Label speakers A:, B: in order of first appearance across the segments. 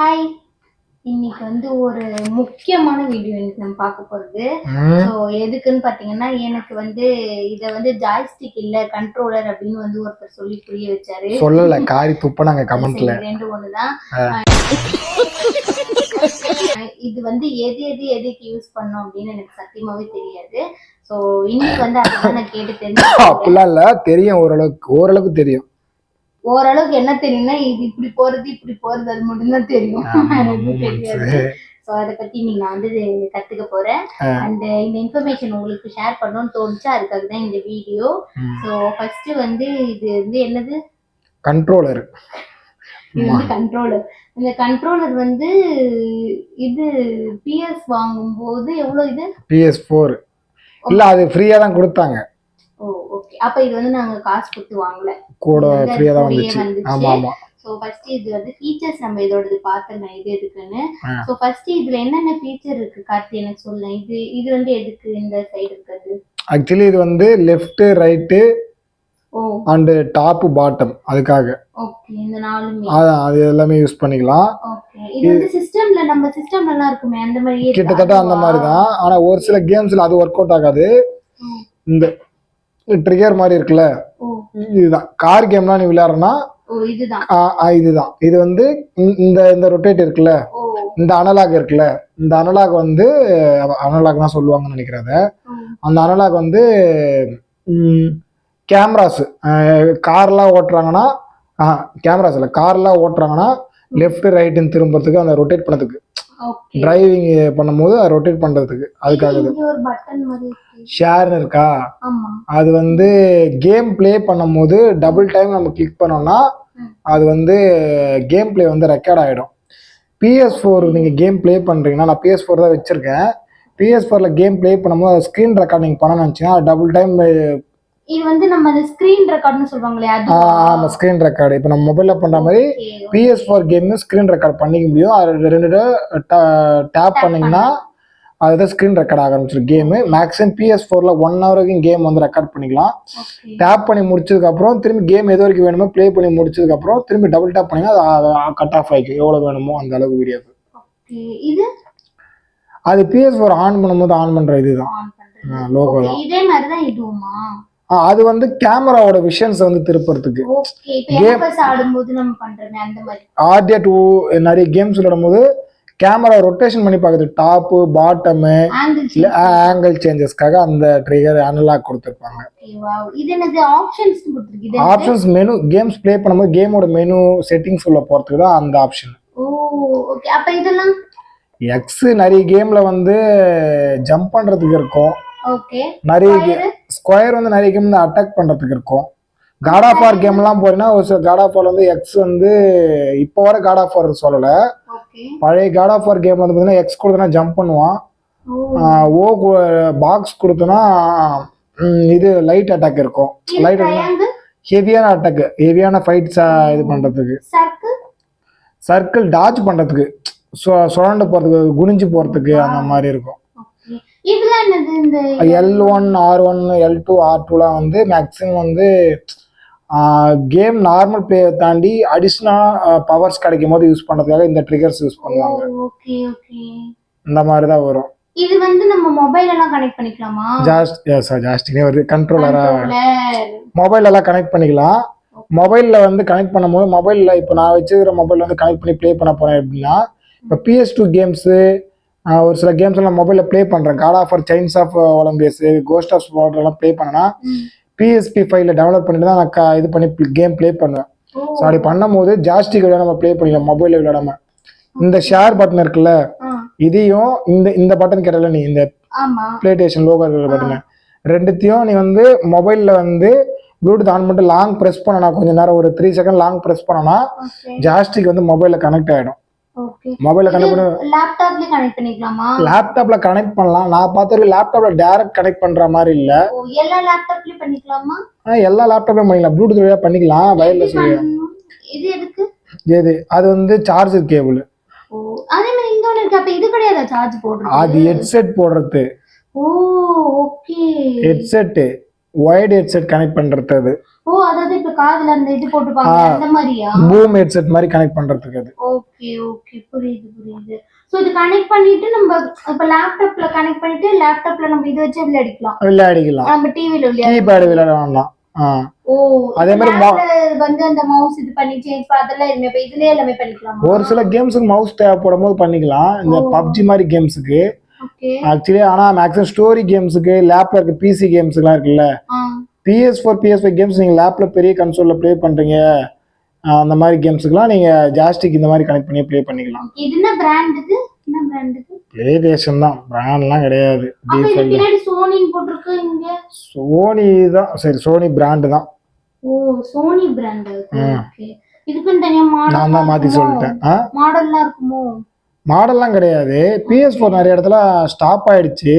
A: Hi. இன்னைக்கு வந்து ஒரு முக்கியமான வீடியோ இன்னைக்கு நம்ம பார்க்க போறது. ஸோ எதுக்குன்னு பார்த்தீங்கன்னா, எனக்கு வந்து இத வந்து ஜாய்ஸ்டிக் இல்ல கண்ட்ரோலர் அப்படின்னு வந்து ஒருத்தர் சொல்லி புரிய வச்சாரு.
B: சொல்லல காரி துப்புனாங்க கமெண்ட்ல.
A: ரெண்டு ஒன்று தான். இது வந்து எதுக்கு யூஸ் பண்ணோம் அப்படின்னு எனக்கு சத்தியமாவே தெரியாது. ஸோ இன்னைக்கு வந்து அதுதான் நான் கேட்டு தெரிஞ்சுக்கிறேன்.
B: அப்படிலாம் இல்ல, தெரியும், ஓரளவுக்கு தெரியும்.
A: ஓரளவுக்கு என்ன தெரியும்னா, இது இப்படி போறது அது மட்டும்தான் தெரியும். தெரியாது. ஸோ அதை பத்தி நீங்க வந்து கத்துக்க போறேன். அண்ட் இந்த இன்ஃபர்மேஷன் உங்களுக்கு ஷேர் பண்ணணும்னு தோணுச்சு, அதுக்காக தான் இந்த வீடியோ. ஸோ ஃபர்ஸ்ட் வந்து இது வந்து என்னது?
B: கண்ட்ரோலர்.
A: இது வந்து கண்ட்ரோலர். இந்த கண்ட்ரோலர் வந்து இது PS வாங்கும்போது எவ்வளவு இது?
B: PS4 இல்ல, அது ஃப்ரீயா தான் கொடுத்தாங்க.
A: ஓ ஓகே. அப்ப இது வந்து நாங்க காசு கொடுத்து வாங்கல,
B: கூட ஃப்ரீயா தான் வந்துச்சு. ஆமா ஆமா.
A: சோ ஃபர்ஸ்ட் இது வந்து ஃபீச்சர்ஸ் நம்ம இதோடது பார்த்தேன் இது எதுக்குன்னு. சோ ஃபர்ஸ்ட் இதுல என்னென்ன ஃபீச்சர் இருக்கு கார்த்தி எனக்கு சொல்லுங்க. இது வந்து எதுக்கு இந்த சைடு இருக்குது?
B: ஆக்சுவலி இது வந்து left right and top bottom, அதுக்காக.
A: ஓகே. இந்த நாலுமே
B: அது எல்லாமே யூஸ் பண்ணிக்கலாம்.
A: ஓகே. இது வந்து சிஸ்டம்ல நம்ம சிஸ்டம்ல எல்லாம் இருக்குமே அந்த மாதிரியே
B: கிட்டத்தட்ட அந்த மாதிரி தான். ஆனா ஒரு சில கேம்ஸ்ல அது ஒர்க் அவுட் ஆகாது. இந்த ட்ரிகர் மாதிரி இருக்குல்ல, இதுதான் கார் கேம்லாம் நீ விளையாடுறனா இதுதான். இது வந்து இந்த ரொட்டேட் இருக்குல்ல, இந்த அனலாக் இருக்குல்ல, இந்த அனலாக் வந்து அனலாக் தான் சொல்லுவாங்கன்னு நினைக்கிறத. அந்த அனலாக் வந்து கேமராஸ் கார்லாம் ஓட்டுறாங்கன்னா, கேமராஸ் இல்லை, கார்லாம் ஓட்டுறாங்கன்னா லெஃப்ட் ரைட்டுன்னு திரும்புறதுக்கு, அந்த ரொட்டேட் பண்ணதுக்கு, டிரைவிங் பண்ணும்போது ரொட்டேட் பண்றதுக்கு, அதுக்காக. ஷேர் இருக்கா, அது வந்து கேம் பிளே பண்ணும்போது டபுள் டைம் நம்ம கிளிக் பண்ணோம்னா அது வந்து கேம் பிளே வந்து ரெக்கார்ட் ஆகிடும். PS4 நீங்கள் கேம் பிளே பண்ணுறீங்கன்னா, நான் PS4 தான் வச்சுருக்கேன். PS4ல கேம் பிளே பண்ணும்போது அது ஸ்க்ரீன் ரெக்கார்ட் நீங்கள் பண்ணணும்னு நினச்சிங்கன்னா டபுள் டைம்.
A: இது வந்து நம்ம ஸ்க்ரீன் ரெக்கார்ட்னு சொல்வாங்களே அது?
B: ஆமாம், ஸ்க்ரீன் ரெக்கார்டு. இப்போ நம்ம மொபைலில் பண்ணுற மாதிரி PS4 கேம் ஸ்க்ரீன் ரெக்கார்ட் பண்ணிக்க முடியும். அது ரெண்டு டேப் பண்ணிங்கன்னா அதுதான் ஸ்க்ரீன் ரெக்கார்ட் ஆரம்பிச்சிடும் கேமு. மேக்ஸிமம் PS4ல 1 hour வரைக்கும் கேம் வந்து ரெக்கார்ட் பண்ணிக்கலாம். டேப் பண்ணி முடிச்சதுக்கப்புறம் திரும்பி கேம் எது வரைக்கும் வேணுமோ ப்ளே பண்ணி முடிச்சதுக்கப்புறம் திரும்பி டபுள் டேப் பண்ணிங்கன்னா அது கட் ஆஃப் ஆகிக்கும், எவ்வளோ வேணுமோ அந்த அளவுக்கு வீடியோக்கு. அது PS4 ஆன் பண்ணும்போது ஆன் பண்ணுற இதுதான் லோகோ தான்.
A: இதே மாதிரி தான் இதுவுமா?
B: அது வந்து கேமராவோட விஷன்ஸ் வந்து திருப்புறதுக்கு.
A: கேம் ஆடும்போது நம்ம பண்றோமே அந்த மாதிரி.
B: RDR 2 நிறைய கேம்ஸ் விளையாடும்போது கேமரா ரொட்டேஷன் பண்ணி பார்க்குது, டாப்பு பாட்டமு ஆங்கிள் சேஞ்சஸ்க்காக அந்த ட்ரிகர் அனலாக் கொடுத்துருப்பாங்க. ஆப்ஷன்ஸ் மெனு, கேம்ஸ் ப்ளே பண்ணும்போது கேமோட மெனு செட்டிங்ஸ் உள்ள போகிறதுக்கு தான் அந்த ஆப்ஷன். எக்ஸ் நிறைய கேம்ல வந்து ஜம்ப் பண்றதுக்கு இருக்கும், நிறைய ஸ்கொயர் வந்து நிறைய கேம் அட்டாக் பண்றதுக்கு இருக்கும். காட் ஆஃப் வார் கேம்லாம் போறீங்கன்னா ஒரு சில காட் ஆஃப் வார் வந்து எக்ஸ் வந்து இப்போ வர காட் ஆஃப் வார் சொல்லலை, பழைய காட் ஆஃப் வார் கேம் வந்து பார்த்தீங்கன்னா எக்ஸ் கொடுத்தனா ஜம்ப் பண்ணுவான், பாக்ஸ் கொடுத்தனா இது லைட் அட்டாக் இருக்கும். லைட் ஹெவியான அட்டாக், ஹெவியான ஃபைட்ஸ் இது பண்றதுக்கு. சர்க்கிள் டாஜ் பண்றதுக்கு, சுழண்டு போறதுக்கு, குனிஞ்சு போறதுக்கு அந்த மாதிரி இருக்கும். L1 R1 L2 R2லாம் வந்து மேக்ஸிமம் வந்து கேம் நார்மல் பிளே தாண்டி அடிஷனல் பவர்ஸ் கிடைக்கும் போது யூஸ் பண்றதுக்காக இந்த ட்ரிகர்ஸ் யூஸ் பண்ணுவாங்க. இந்த மாதிரி தான் வரும்.
A: இது வந்து நம்ம மொபைல் எல்லாம் கனெக்ட் பண்ணிக்கலாமா?
B: ஜாஸ்டினே ஒரு கண்ட்ரோலரா மொபைல் எல்லாம் கனெக்ட் பண்ணிக்கலாம். மொபைல்ல வந்து கனெக்ட் பண்ணும்போது மொபைல்ல இப்போ நான் வச்சுக்கிற மொபைல் வந்து கனெக்ட் பண்ணி ப்ளே பண்ண போறேன் அப்படின்னா, இப்போ PS2 கேம்ஸு ஒரு சில கேம்ஸ் எல்லாம் மொபைல்ல ப்ளே பண்றேன். God of War, Chains of Olympus, Ghost of Sparta எல்லாம் ப்ளே பண்ணனா PSP ஃபைல டவுன்லோட் பண்ணிட்டு தான் நான் இது பண்ணி கேம் ப்ளே பண்ணுவேன். ஸோ அப்படி பண்ணும்போது ஜாஸ்டிக் விளையாட நம்ம ப்ளே பண்ணிக்கலாம், மொபைலில் விளையாடாம. இந்த ஷேர் பட்டன் இருக்குல்ல, இதையும் இந்த பட்டன் கேட்டல நீ, இந்த பிளேஸ்டேஷன் லோகோ இருக்கிற பட்டனை ரெண்டுத்தையும் நீ வந்து மொபைல்ல வந்து ப்ளூடூத் ஆன் பண்ணிட்டு லாங் ப்ரெஸ் பண்ணனா, கொஞ்ச நேரம் ஒரு 3 செகண்ட் லாங் ப்ரெஸ் பண்ணனா ஜாஸ்டிக் வந்து மொபைல்ல கனெக்ட் ஆயிடும். மொபைல்ல கனெக்ட் பண்ணி லேப்டாப்ல கனெக்ட் பண்ணலாம். நான் பார்த்தது லேப்டாப்ல டைரக்ட் கனெக்ட் பண்ற மாதிரி இல்ல.
A: எல்லா லேப்டாப்லயும் பண்ணிக்கலாமா?
B: எல்லா லேப்டாப்லயும் பண்ணிக்கலாம், ப்ளூடூத் வழியா பண்ணிக்கலாம், வயர்லெஸ் வழியா.
A: இது எதுக்கு?
B: அது வந்து சார்ஜர் கேபிள்.
A: அதே மாதிரி இங்க ஒன்னு இருக்கு, அப்ப இது கிடையாதா சார்ஜ் போடுறது?
B: அது ஹெட்செட் போடுறது.
A: Okay.
B: Headset, wired headset connect பண்றது அது.
A: அதாவது இப்ப காதுல அந்த இது போட்டுப்பாங்க அந்த மாதிரியா?
B: பூம் ஹெட்செட் மாதிரி கனெக்ட் பண்றதுக்கு அது.
A: ஓகே ஓகே, புரியுது. சோ இது கனெக்ட் பண்ணிட்டு நம்ம இப்ப லேப்டாப்ல கனெக்ட் பண்ணிட்டு லேப்டாப்ல நம்ம இது வச்சு
B: விளையாடிக்கலாம்.
A: நம்ம டிவில
B: கீபேட் விளையாடலாம்.
A: ஓ,
B: அதே மாதிரி
A: வந்து அந்த மவுஸ் இது பண்ணி சேஞ்ச் அதெல்லாம் இப்ப இதுலயே எல்லாமே பண்ணிக்கலாம்.
B: ஒரு சில கேம்ஸுக்கு மவுஸ் தேவைப்படும் போது பண்ணிக்கலாம். இந்த பப்ஜி மாதிரி கேம்ஸுக்கு ஆக்சுவலி. ஆனா மேக்ஸிமம் ஸ்டோரி கேம்ஸுக்கு லேப்ல இருக்க பிசி கேம்ஸ்லாம் இருக்குல்ல, PS4 PS5 கேம்ஸ் நீங்க லேப்ல பெரிய கன்சோல்ல ப்ளே பண்றீங்க, அந்த மாதிரி கேம்ஸுக்குலாம் நீங்க ஜாஸ்டிக் இந்த மாதிரி கனெக்ட் பண்ணி ப்ளே பண்ணிக்கலாம்.
A: இது என்ன பிராண்ட் இது? என்ன பிராண்ட் இது?
B: பிளேஸ்டேஷன் தான், பிராண்ட்லாம் கிடையாது.
A: அப்ப இது பின்னாடி சோனின்னு போட்டுருக்கு. இங்க
B: சோனி தான். சரி, சோனி பிராண்ட் தான்.
A: ஓ, சோனி பிராண்ட். ஓகே. இதுக்கு தனியா மாடல்
B: நான் தான் மாத்தி சொல்லிட்டேன்.
A: மாடல்லாம் இருக்குமோ?
B: மாடல்லாம் கிடையாது. PS4 நிறைய இடத்துல ஸ்டாப் ஆயிடுச்சு.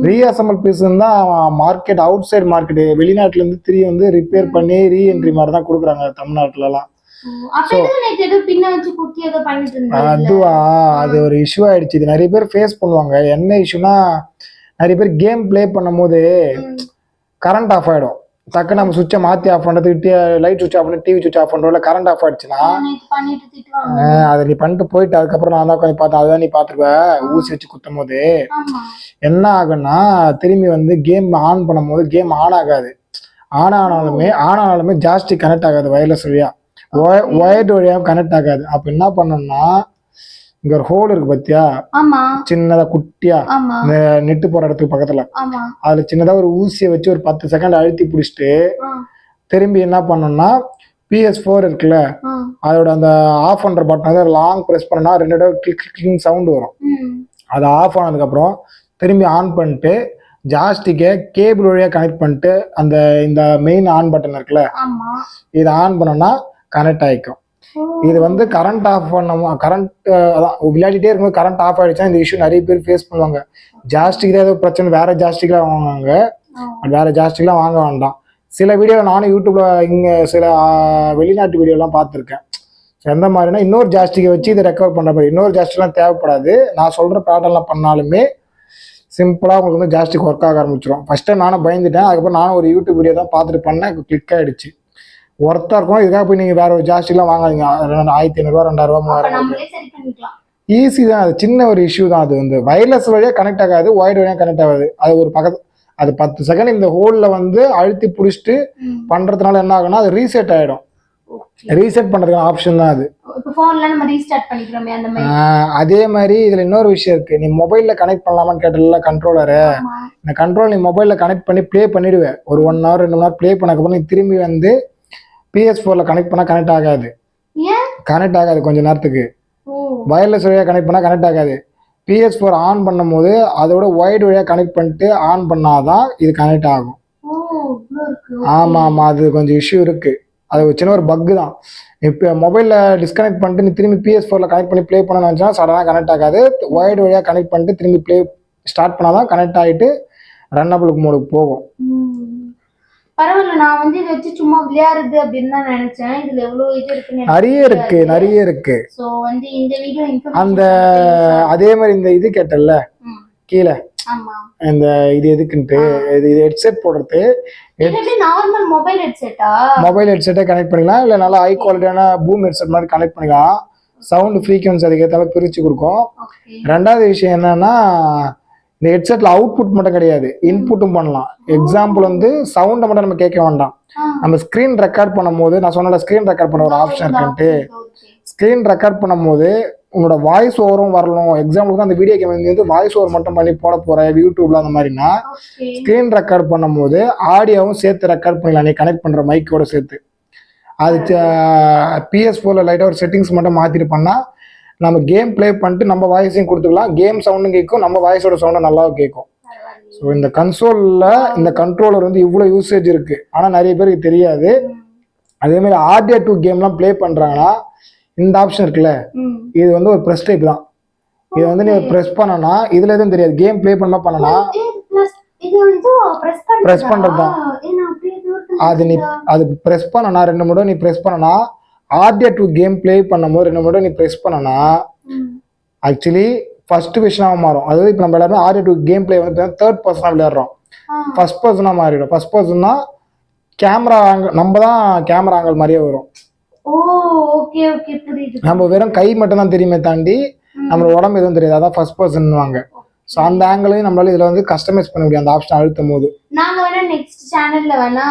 B: ரீஅசம்பிள் பீஸ் தான் மார்க்கெட், அவுட் சைடு மார்க்கெட், வெளிநாட்டுல இருந்து திரும்பி வந்து ரிப்பேர் பண்ணி ரீஎன்ட்ரி மாதிரி தான் கொடுக்குறாங்க தமிழ்நாட்டுல எல்லாம். அதுவா, அது ஒரு இஷ்யூ ஆயிடுச்சு. இது நிறைய பேர் ஃபேஸ் பண்ணுவாங்க. என்ன இஷ்யூனா, நிறைய பேர் கேம் பிளே பண்ணும் போது கரண்ட் ஆஃப் ஆயிடும். டக்கு நம்ம சுவிட்சை மாத்தி ஆஃப் பண்றதுக்கு லைட் சுவிட்ச் ஆஃப் பண்ணி டிவி சுவிட்ச் ஆஃப் பண்றோம்ல, கரண்ட் ஆஃப் ஆயிடுச்சுன்னா அதை நீ பண்ணிட்டு போயிட்டு அதுக்கப்புறம் நான் தான் உட்காந்து பார்த்தேன். அதுதான் நீ பாத்துருவ. ஊசி வச்சு குத்தும் போது என்ன ஆகுன்னா, திரும்பி வந்து கேம் ஆன் பண்ணும் போது கேம் ஆன் ஆகாது. ஆனாலுமே ஜாஸ்டிக் கனெக்ட் ஆகாது. வயர்லெஸ் வழியா, ஒயர்டு வழியா கனெக்ட் ஆகாது. அப்ப என்ன பண்ணணும்னா, இங்க ஒரு ஹோல் இருக்கு பாத்தியா, சின்னதா குட்டியா இந்த நெட்டு போற இடத்துக்கு பக்கத்துல, அதுல சின்னதா ஒரு ஊசியை வச்சு ஒரு 10 செகண்ட் அழுத்தி பிடிச்சிட்டு திரும்பி என்ன பண்ணணும்னா, PS4 இருக்குல்ல, அதோட அந்த ஆஃப் பண்ற பட்டன் லாங் பிரஸ் பண்ணா 2 தடவை கிளிக் சவுண்ட் வரும். அது ஆஃப் ஆனதுக்கு அப்புறம் திரும்பி ஆன் பண்ணிட்டு ஜாஸ்டிக்கை கேபிள் வழியா கனெக்ட் பண்ணிட்டு அந்த இந்த மெயின் ஆன் பட்டன் இருக்குல்ல, இதை ஆன் பண்ணோம்னா கனெக்ட் ஆயிக்கும். இது வந்து கரண்ட் ஆஃப் பண்ண கரண்ட் விளையாடிட்டே இருக்கும்போது கரண்ட் ஆஃப் ஆயிடுச்சுன்னா இந்த இஷ்யூ நிறைய பேர் ஃபேஸ் பண்ணுவாங்க. ஜாஸ்டிக் தான் ஏதோ பிரச்சனை, வேற ஜாஸ்டிக்லாம் வாங்குவாங்க. வேற ஜாஸ்டிக்லாம் வாங்க வேண்டாம். சில வீடியோ நானும் யூடியூப்ல இங்க சில வெளிநாட்டு வீடியோலாம் பார்த்துருக்கேன். எந்த மாதிரினா, இன்னொரு ஜாஸ்டிக்கை வச்சு இதை ரெக்கவர் பண்ற மாதிரி, இன்னொரு ஜாஸ்டிக்லாம் தேவைப்படாது. நான் சொல்ற பேட்டர்ன்லாம் பண்ணாலுமே சிம்பிளா உங்களுக்கு வந்து ஜாஸ்டிக் ஒர்க் ஆக ஆரம்பிச்சிடும். ஃபர்ஸ்ட் நானும் பயந்துட்டேன். அதுக்கப்புறம் நானும் ஒரு யூடியூப் வீடியோ தான் பார்த்துட்டு பண்ணேன், கிளிக் ஆயிடுச்சு. ஒர்த்தா இருக்கும். இதுக்காக போய் நீங்க வேற ஒரு ஜாஸ்டிக்லாம் வாங்காதீங்க. 1500 ரூபா 2000 ரூபா 3000 ஈஸி தான். அது சின்ன ஒரு இஷ்யூ தான். அது வந்து வயர்லெஸ் வழியா கனெக்ட் ஆகாது, ஒயர்டு வழியா கனெக்ட் ஆகாது. அது ஒரு பக்கத்து, அது 10 செகண்ட் இந்த ஹோல்ல வந்து அழுத்தி பிடிச்சிட்டு பண்றதுனால என்ன ஆகும்னா, அது ரீசெட் ஆயிடும். ரீசெட் பண்றதுக்கான ஆப்ஷன் தான் அது. அதே மாதிரி இதுல இன்னொரு விஷயம் இருக்கு. நீ மொபைல்ல கனெக்ட் பண்ணலாமான்னு கேட்டல கண்ட்ரோலரு. இந்த கண்ட்ரோல் நீ மொபைல்ல கனெக்ட் பண்ணி பிளே பண்ணிடுவேன். ஒரு 1 hour 2 hour பிளே பண்ணக்கப்புறம் நீ திரும்பி வந்து PS4ல கனெக்ட் பண்ணா கனெக்ட் ஆகாது. கொஞ்ச நேரத்துக்கு வயர்லெஸ் வழியா கனெக்ட் பண்ணா கனெக்ட் ஆகாது. PS4 ஆன் பண்ணும் போது அதோட ஒயர்டு வழியா கனெக்ட் பண்ணிட்டு ஆன் பண்ணாதான் இது கனெக்ட் ஆகும். ஆமா, அது கொஞ்சம் இஷ்யூ இருக்கு. அது சின்ன ஒரு பக் தான். இப்போ மொபைல்ல டிஸ்கனெக்ட் பண்ணிட்டு நீ திரும்பி PS4ல கனெக்ட் பண்ணி பிளே பண்ணணும்னு நினைச்சா சடனா கனெக்ட் ஆகாது. ஒயர்டு வழியா கனெக்ட் பண்ணிட்டு திரும்பி பிளே ஸ்டார்ட் பண்ணாதான் கனெக்ட் ஆகிட்டு ரன்னபிள் மோடுக்கு போகும்.
A: பரவாயில்ல. நான் வந்து இதை வச்சு சும்மா விளையாடுறது அப்படின்னு தான் நினைச்சேன். இதுல எவ்வளவு இது இருக்கு,
B: நிறைய இருக்கு.
A: சோ வந்து இந்த வீடியோ
B: அந்த அதே மாதிரி இந்த இது கேட்டல்ல கீழே, இந்த இது எதுக்குன்ட்டு, இது ஹெட்செட் போடுறது.
A: நார்மல் மொபைல்
B: ஹெட்செட்டை கனெக்ட் பண்ணிக்கலாம். இல்லை நல்லா ஹை குவாலிட்டியான பூம் ஹெட்செட் மாதிரி கனெக்ட் பண்ணிக்கலாம். சவுண்ட் ஃப்ரீக்வன்சி அதுக்கேற்ற மாதிரி பிரிச்சு கொடுக்கும். ரெண்டாவது விஷயம் என்னன்னா, இந்த ஹெட்செட்ல அவுட்புட் மட்டும் கிடையாது, இன்புட்டும் பண்ணலாம். எக்ஸாம்பிள் வந்து சவுண்டை மட்டும் நம்ம கேட்க வேண்டாம். நம்ம ஸ்கிரீன் ரெக்கார்ட் பண்ணும் போது, நான் சொன்ன ஸ்கிரீன் ரெக்கார்ட் பண்ண ஒரு ஆப்ஷன் இருக்குன்ட்டு, ஸ்கிரீன் ரெக்கார்ட் பண்ணும் போது உங்களோட வாய்ஸ் ஓவரும் வரணும். எக்ஸாம்பிளுக்கு அந்த வீடியோ கேம் வந்து வாய்ஸ் ஓவர் மட்டும் பண்ணி போட போறேன் யூடியூப்ல அந்த மாதிரினா, ஸ்கிரீன் ரெக்கார்ட் பண்ணும் போது ஆடியோவும் சேர்த்து ரெக்கார்ட் பண்ணிடலாம். நீ கனெக்ட் பண்ற மைக்கோட சேர்த்து. அது PS4ல லைட்டா ஒரு செட்டிங்ஸ் மட்டும் மாத்திட்டு பண்ணா நம்ம கேம் பிளே பண்ணிட்டு நம்ம வாய்ஸையும் கொடுத்துக்கலாம். கேம் சவுண்டும் கேட்கும், நம்ம வாய்ஸோட சவுண்டும் நல்லா கேட்கும். ஸோ இந்த கன்சோல்ல இந்த கண்ட்ரோலர் வந்து இவ்வளோ யூசேஜ் இருக்கு. ஆனால் நிறைய பேருக்கு தெரியாது. அதே மாதிரி RDR 2 கேம்லாம் பிளே பண்றாங்கன்னா இந்த ஆப்ஷன் இருக்குல்ல, இது வந்து ஒரு ப்ரெஸ் டைப் தான். இது வந்து நீ ப்ரெஸ் பண்ணனா இதுல எதுவும் தெரியாது. கேம் பிளே பண்ணனா ப்ரெஸ் பண்றது தான். அது ப்ரெஸ் பண்ணனா 2 முறை நீ ப்ரெஸ் பண்ணனா, RDR 2 கேம் பிளே பண்ணும்போது 2 முறை நீ ப்ரெஸ் பண்ணனா ஆக்சுவலி ஃபர்ஸ்ட் விஷனாக மாறும். அதாவது இப்போ நம்ம எல்லாருமே RDR 2 கேம் பிளே வந்து தேர்ட் பர்சனாக விளையாடுறோம். ஃபர்ஸ்ட் பர்சனாக மாறிடும். ஃபர்ஸ்ட் பர்சன்னா கேமரா ஆங்கிள் நம்ம தான் கேமரா ஆங்கிள் மாதிரியே வரும்.
A: ஓ ஓகே ஓகே புரியுது.
B: நம்ம வெறும் கை மட்டும் தான் தெரியுமே தாண்டி நம்ம உடம்பு எதுவும் தெரியாது. அதான் ஃபர்ஸ்ட் பர்சன்வாங்க. ஸோ அந்த ஆங்கிளையும் நம்மளால இதுல வந்து கஸ்டமைஸ் பண்ண முடியும் அந்த ஆப்ஷன் அழுத்தும் போது.
A: நாங்க வேணா நெக்ஸ்ட் சேனல்ல வேணா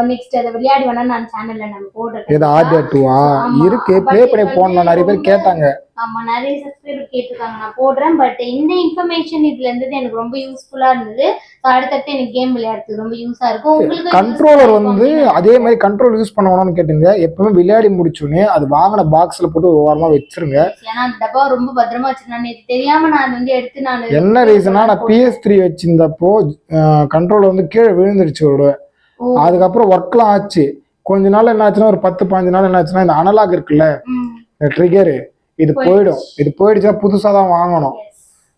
A: நெக்ஸ்ட் அதை விளையாடி வேணா நான் சேனல்ல நம்ம போடுறேன்.
B: இது ஆர்டியா 2 இருக்கு, ப்ளே பண்ணி போடணும். நிறைய பேர் கேட்டாங்க.
A: ஆமா நிறைய சப்ஸ்கிரைபர் கேட்டிருக்காங்க, நான் போடுறேன். பட் இந்த இன்ஃபர்மேஷன் இதுல இருந்தது எனக்கு ரொம்ப யூஸ்ஃபுல்லா இருந்தது. அடுத்தடுத்து எனக்கு கேம் விளையாடுறதுக்கு ரொம்ப யூஸா இருக்கும். உங்களுக்கு
B: கண்ட்ரோலர் வந்து அதே மாதிரி கண்ட்ரோல் யூஸ் பண்ணணும்னு கேட்டுங்க. எப்பவுமே விளையாடி முடிச்சோடனே அது வாங்கின பாக்ஸ்ல போட்டு ஒரு வாரமா வச்சிருங்க.
A: ஏன்னா அந்த டப்பா ரொம்ப பத்திரமா வச்சிருக்கேன். நேற்று தெரியாம நான் வந்து எடுத்து நான்
B: என்ன ரீசனா, நான் PS3 வச்சிருந்தப்போ கண்ட்ரோலர் வந்து கீழே விழுந்துருச்சு ஒரு. அதுக்கப்புறம் ஒர்க்லாம் ஆச்சு. கொஞ்ச நாள் என்ன ஆச்சுன்னா, ஒரு 10-15 நாள் என்ன ஆச்சுன்னா, இந்த அனலாக் இருக்குல்ல ட்ரிகரு, இது போயிடும். இது போயிடுச்சா புதுசா தான் வாங்கணும்.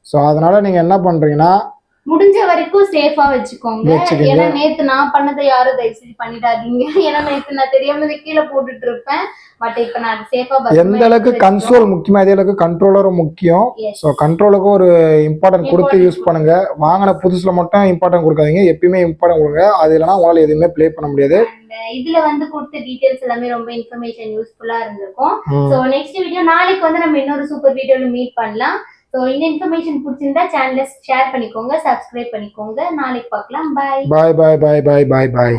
B: ஸோ அதனால நீங்க என்ன பண்றீங்கன்னா
A: முடிஞ்ச வரைக்கும் சேஃபா வச்சுக்கோங்க. ஏன்னா நேத்து நான் பண்ணதை யாரும் தயவு செஞ்சு பண்ணிடாதீங்க. ஏன்னா நேத்து நான் தெரியாம கீழே போட்டுட்டு இருப்பேன். பட் இப்ப நான் சேஃபா
B: எந்த அளவுக்கு கன்சோல் முக்கியமா அதே அளவுக்கு கண்ட்ரோலரும் முக்கியம். ஸோ கண்ட்ரோலுக்கும் ஒரு இம்பார்ட்டன்ட் கொடுத்து யூஸ் பண்ணுங்க. வாங்கின புதுசுல மட்டும் இம்பார்ட்டன்ட் கொடுக்காதீங்க, எப்பயுமே இம்பார்ட்டன்ட் கொடுங்க. அது இல்லைன்னா உங்களால எதுவுமே ப்ளே பண்ண முடியாது.
A: இதுல வந்து கொடுத்த டீடைல்ஸ் எல்லாமே ரொம்ப இன்ஃபர்மேஷன் யூஸ்ஃபுல்லா இருந்திருக்கும். சோ நெக்ஸ்ட் வீடியோ நாளைக்கு வந்து நம்ம இன்னொரு சூப்பர் வீடியோல மீட் பண்ணலாம். ஸோ இந்த இன்ஃபர்மேஷன் பிடிச்சிருந்தா சேனலை ஷேர் பண்ணிக்கோங்க, சப்ஸ்கிரைப் பண்ணிக்கோங்க. நாளைக்கு பார்க்கலாம். பாய்
B: பாய் பாய் பாய் பாய் பாய் பாய்.